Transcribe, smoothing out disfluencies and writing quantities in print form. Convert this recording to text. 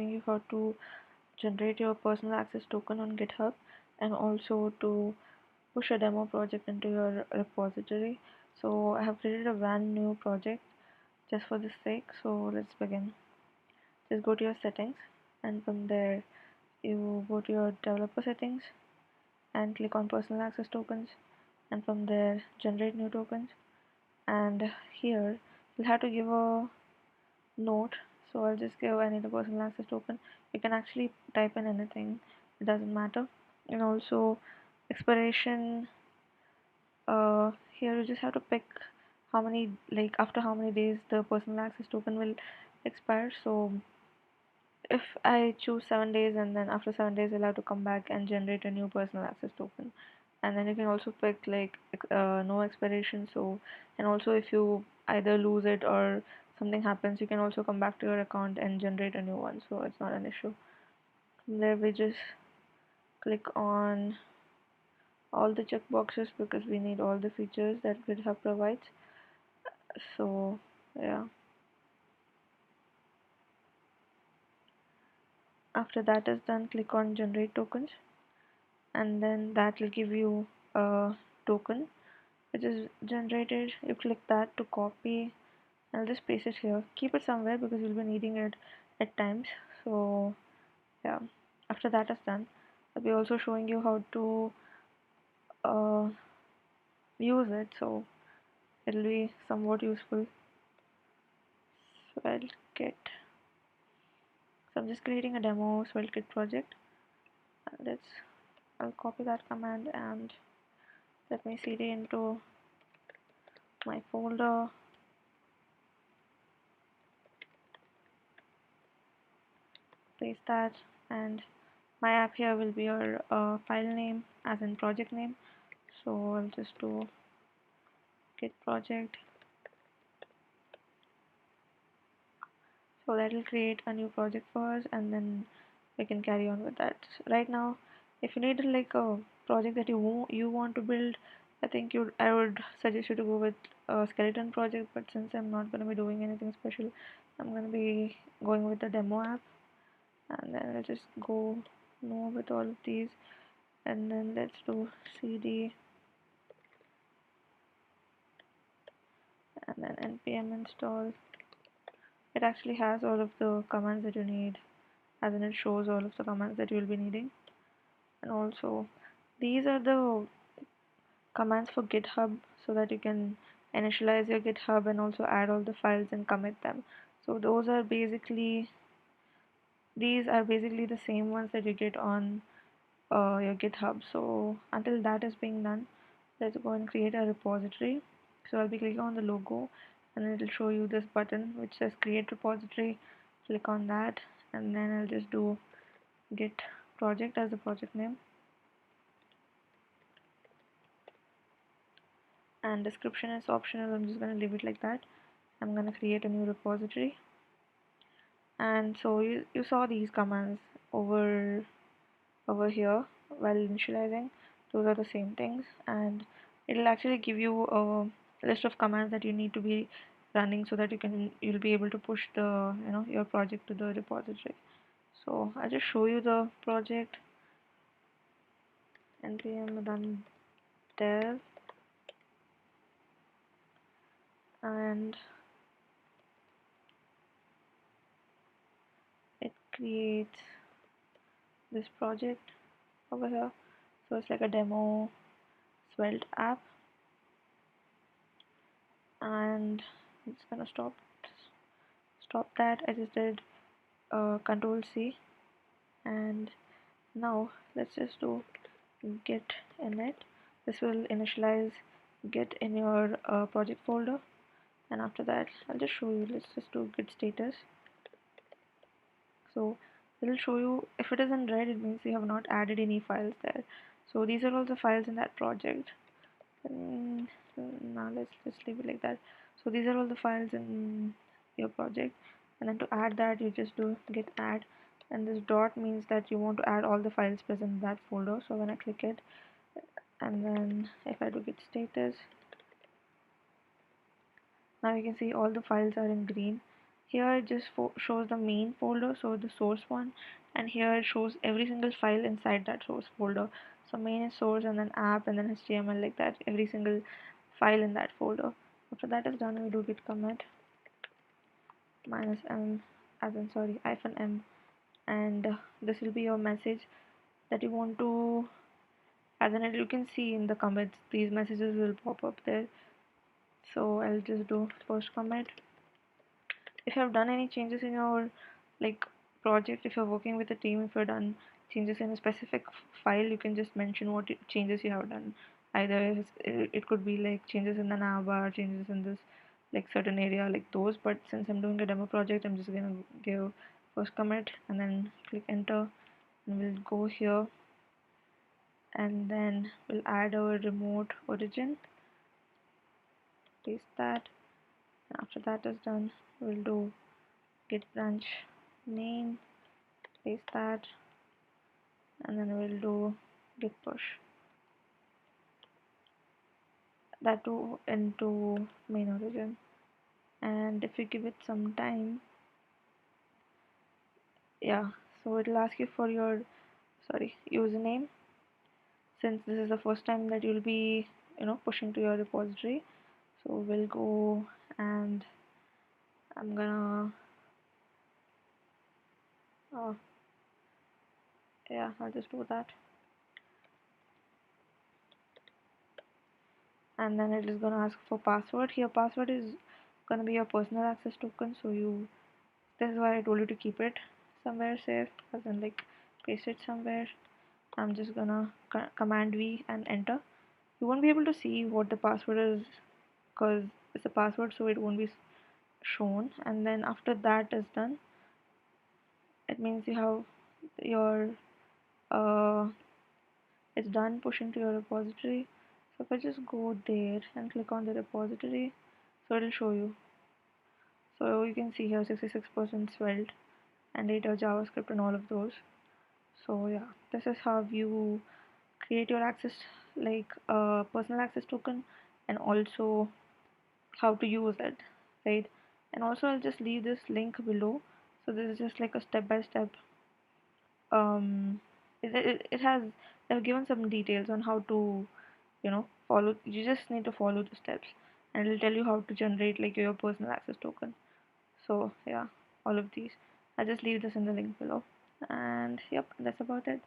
you how to generate your personal access token on GitHub and also to push a demo project into your repository. So I have created a brand new project just for this sake. So let's begin. Just go to your settings, and from there you go to your developer settings and click on personal access tokens, and from there generate new tokens. And here you'll have to give a note. So I'll just give I need a personal access token. You can actually type in anything, it doesn't matter. And also expiration, here you just have to pick how many, like after how many days the personal access token will expire. So if I choose 7 days, and then after 7 days I'll have to come back and generate a new personal access token. And then you can also pick like no expiration. So, and also if you either lose it or something happens, you can also come back to your account and generate a new one, so it's not an issue. From there we just click on all the checkboxes because we need all the features that GitHub provides. So yeah, after that is done, click on generate tokens, and then that will give you a token which is generated. You click that to copy. I'll just paste it here. Keep it somewhere because you'll be needing it at times. So yeah, after that is done, I'll be also showing you how to uh, use it, so it'll be somewhat useful. So I'm just creating a demo swellkit project. I'll copy that command and let me cd into my folder. Paste that, and my app here will be your file name as in project name. So I'll just do git project. So that will create a new project for us, and then we can carry on with that. Right now, if you need like a project that you want to build, I would suggest you to go with a skeleton project. But since I'm not going to be doing anything special, I'm going to be going with the demo app, and then I'll just go more with all of these, and then let's do cd and then npm install. It actually has all of the commands that you need, as in it shows all of the commands that you will be needing. And also these are the commands for GitHub, so that you can initialize your GitHub and also add all the files and commit them. So these are basically the same ones that you get on your GitHub. So until that is being done, let's go and create a repository. So I'll be clicking on the logo, and it will show you this button which says create repository. Click on that, and then I'll just do git project as the project name, and description is optional. I'm just going to leave it like that. I'm going to create a new repository. And so you saw these commands over here while initializing. Those are the same things, and it'll actually give you a list of commands that you need to be running so that you'll be able to push the your project to the repository. So I'll just show you the project. npm run dev, and it creates this project over here. So it's like a demo svelte app, and it's gonna stop that. I just did control C, and now let's just do git init. This will initialize git in your project folder, and after that I'll just show you. Let's just do git status. So it'll show you if it is in red, it means you have not added any files there. So these are all the files in that project. And now let's just leave it like that. So these are all the files in your project, and then to add that you just do git add, and this dot means that you want to add all the files present in that folder. So when I click it, and then if I do git status, now you can see all the files are in green. Here it just shows the main folder, so the source one, and here it shows every single file inside that source folder. So main is source, and then app, and then HTML, like that, every single file in that folder. After that is done, we do git commit minus m, as in sorry, hyphen m, and this will be your message that you want to, as in you can see in the commits, these messages will pop up there. So I'll just do post commit. If you have done any changes in your like project, if you're working with a team, if you've done changes in a specific file, you can just mention what changes you have done. Either it could be like changes in the navbar, changes in this like certain area, like those. But since I'm doing a demo project, I'm just gonna give first commit and then click enter, and we'll go here, and then we'll add our remote origin, paste that. And after that is done, we'll do git branch name, paste that, and then we'll do git push that too into main origin. And if you give it some time, yeah, so it'll ask you for your sorry username, since this is the first time that you'll be pushing to your repository. So we'll go, and I'm gonna uh, yeah, I'll just do that. And then it is gonna ask for password. Here password is gonna be your personal access token, so you, this is why I told you to keep it somewhere safe, as in like paste it somewhere. I'm just gonna command V and enter. You won't be able to see what the password is because it's a password, so it won't be shown. And then after that is done, it means you have your uh, it's done pushing to your repository. So if I just go there and click on the repository, so it'll show you. So you can see here 66% Svelte and later JavaScript and all of those. So yeah, this is how you create your access, like personal access token, and also how to use it, right? And also I'll just leave this link below. So this is just like a step by step. It has, they've given some details on how to follow. You just need to follow the steps, and it'll tell you how to generate like your personal access token. So yeah, all of these. I'll just leave this in the link below. And yep, that's about it.